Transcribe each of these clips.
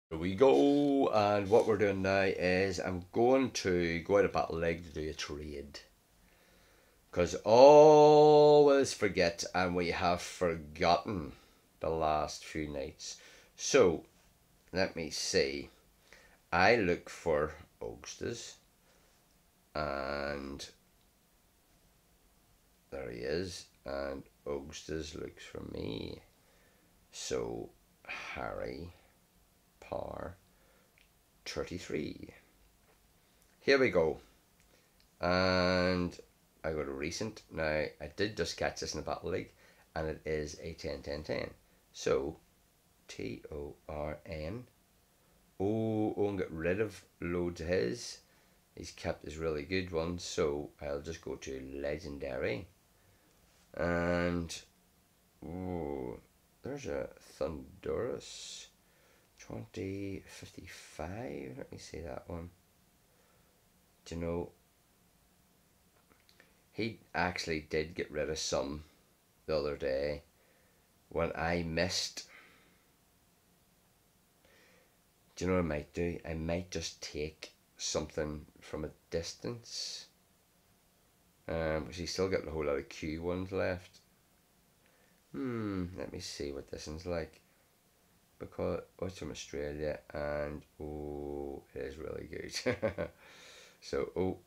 Here we go, and what we're doing now is I'm going to go out of Battle League to do a trade. Because always forget, and we have forgotten the last few nights. So, let me see. I look for Ogstas, and there he is, and Ogstas looks for me. So, Harry Power 33. Here we go. And I go to recent. Now, I did just catch this in the Battle League, and it is a 10-10-10. So, Torn. Oh, and get rid of loads of his. He's kept his really good ones, so I'll just go to Legendary. And, oh, there's a Thunderous 2055. Let me see that one. Do you know, he actually did get rid of some the other day when I missed. Do you know what I might do? I might just take something from a distance. Because he's still got a whole lot of Q ones left. Let me see what this one's like. Because it's from Australia, and oh, it is really good. So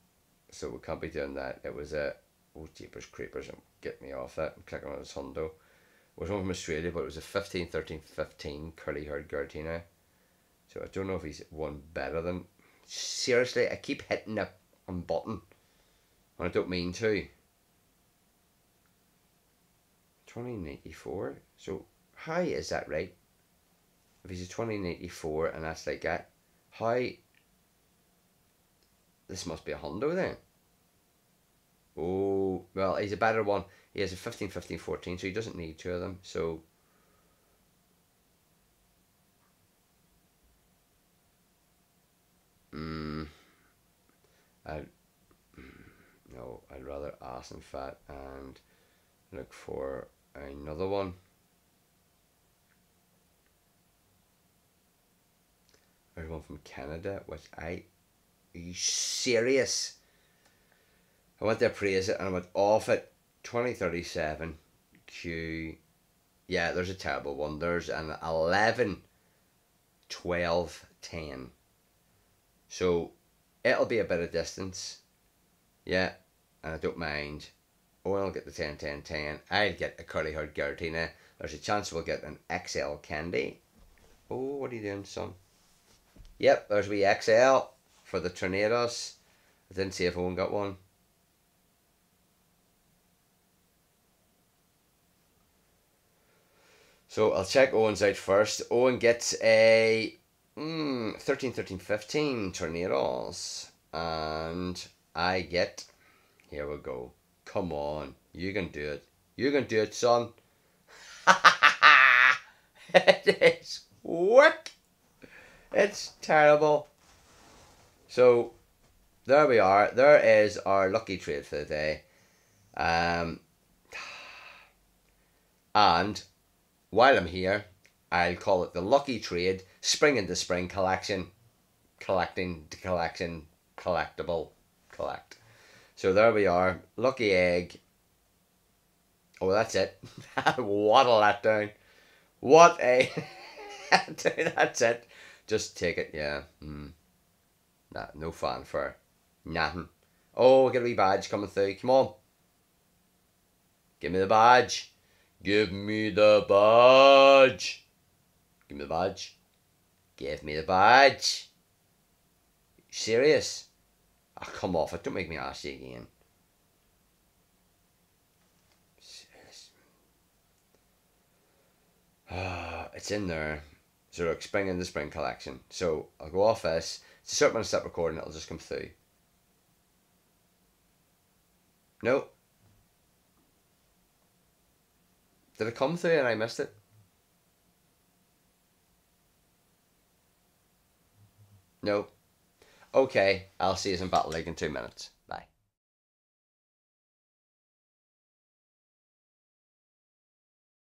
we can't be doing that. It was a jeepers creepers, and get me off that. I'm clicking on his hundo. It was one from Australia, but it was a 15, 13, 15 curly haired Gardena. So I don't know if he's one better than. Seriously, I keep hitting that button, and I don't mean to. 2094. So how is that right? If he's a 2094 and that's like that, how? This must be a hundo then. Oh, well, he's a better one. He has a 15, 15, 14, so he doesn't need two of them. So, no, I'd rather ass and fat and look for another one. There's one from Canada, which are you serious? I went to praise it and I went off it. 2037 Q. Yeah, there's a terrible one. There's an 11, 12, 10. So it'll be a bit of distance. Yeah, and I don't mind. Oh, I'll get the 10, 10, 10. I'll get a curly haired Giratina. There's a chance we'll get an XL Candy. Oh, what are you doing, son? Yep, there's wee XL for the Tornadoes. I didn't see if Owen got one. So I'll check Owen's out first. Owen gets a 13, 13, 15 Tornadoes. And I get, here we go. Come on, you can do it. You can do it, son. It is work. It's terrible. So there we are. There is our lucky trade for the day. And while I'm here, I'll call it the lucky trade spring into spring collection. Collecting to collection. Collectible. Collect. So there we are. Lucky egg. Oh, that's it. Waddle that down. What a... That's it. Just take it, yeah. Nah, no fanfare. Nothing. Oh, get a wee badge coming through. Come on. Give me the badge. Give me the badge. Give me the badge. Give me the badge. Serious? Oh, come off it. Don't make me ask you again. Serious. It's in there. So look, spring in the spring collection. So I'll go off this. It's a certain amount of stop recording. It'll just come through. No. Did it come through and I missed it? No. Okay, I'll see you in Battle League in 2 minutes.